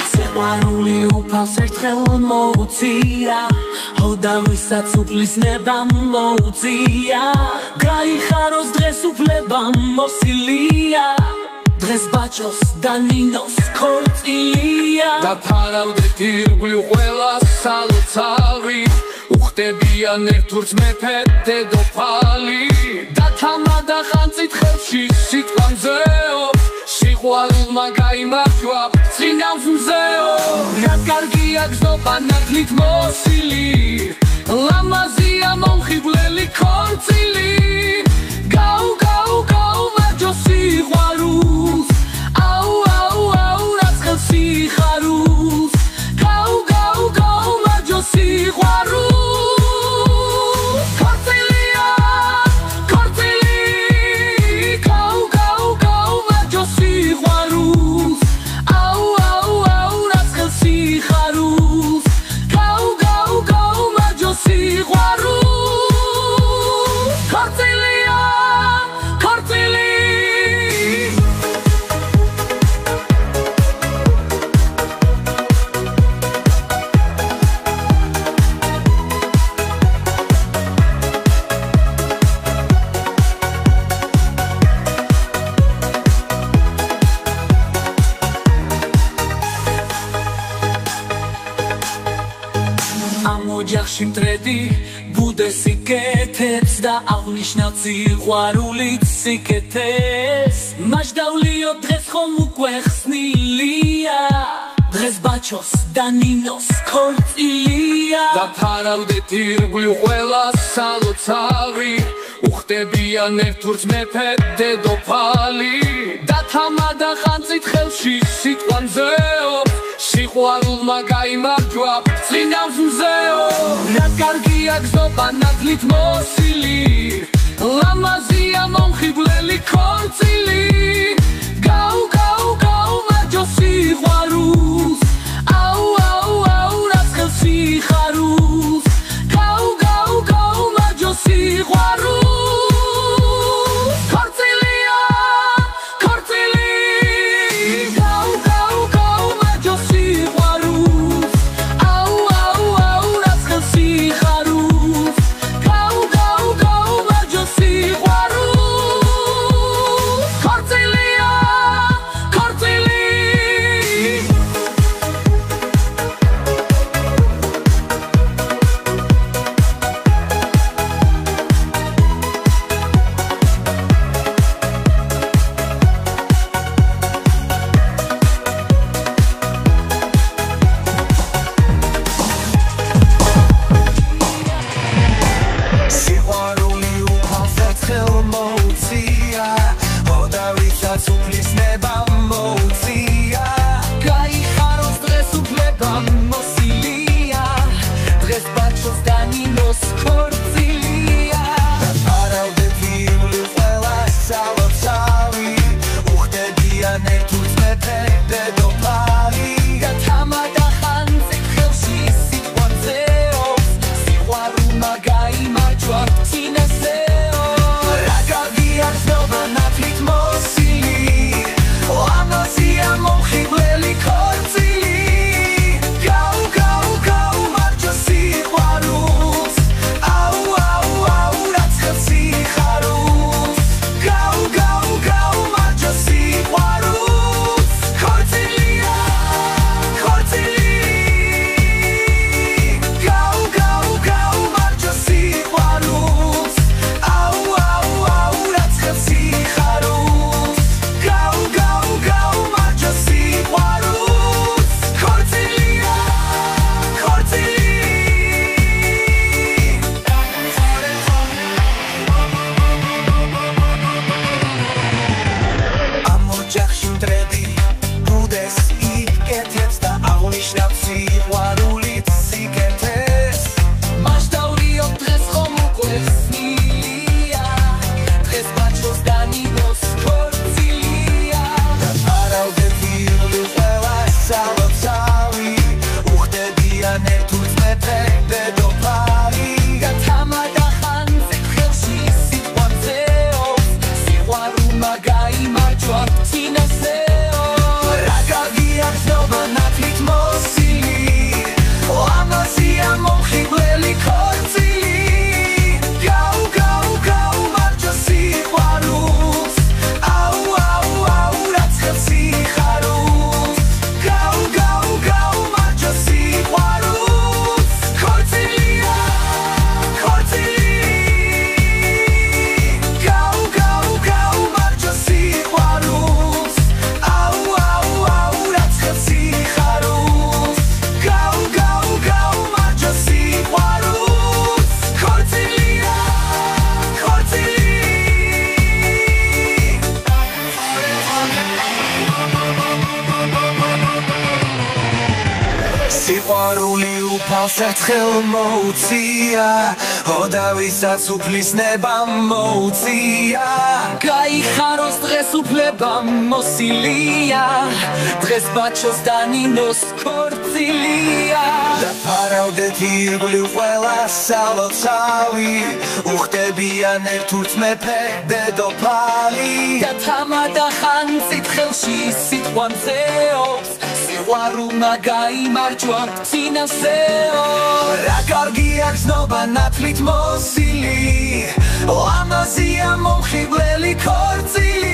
Semaruli upals ertqel moუწია Hoda viსაც უფლის ნებამ მოუწია გაიხაროს დღეს უფლებამ მოსილია დღეს ბაჭოს და ნინოს ქორწილია დაფარავდეთ ირგვლივ ყველა სალოცავი უხდებიან ერთურს მეფე დედოფალი დათამადა ხანწით ხელში სიტყვამზეო სიყვარულმა გაიმარჯვა წინავს მზეო რა კარგია გზნობა ნათლით მოსილი ლამაზია მომხიბვლელი ქორწილი გაუ გაუ გაუ მარჯო სიყვარულს აუ აუ აუ რაც ხელს სიხარულს გაუ გაუ გაუ მარჯო სიყვარულს ოჯახში მტრედი ბუდეს იკეთებს და აღნიშნავ სიყვარულით სიკეთეს მაჟდავლიო დღეს ხომ უკვე ხსნილია დღეს ბაჭოს და ნინოს ქორწილია დაფარავდეთ ირგვლივ ყველა სალოცავი უხდებიან ერთურს მეფე დედოფალი დათამადა ხანწით ხელში სიტყვამზეო სიყვარულმა გაიმარჯვა წინავს მზეო რა კარგია გზნობა ნათლით მოსილი ლამაზია მომხიბვლელი ქორწილი გაუ გაუ გაუ მარჯო სიყვარულს აუ აუ აუ რაც ხელს სიხარულს გაუ გაუ გაუ მარჯო სიყვარულს თავს ერთხელ მოუწია ოდავისაც უფლის ნება მოუწია გაიხაროს დღეს უფლება მოსილია დღეს ბაჩოს დანინოს ქორწილია და ფარავდეთ ირგვლივ ყველა სალოცავი უხდებიან ერთურთ მეფე დედოფალი და თამადა ხანძით ხელში სიტყვა მზეობს სიყვარულმა გაიმარჯვა წინასეო რა კარგია გზნობა ნათლით მოსილი ლამაზია მომხიბვლელი ქორწილი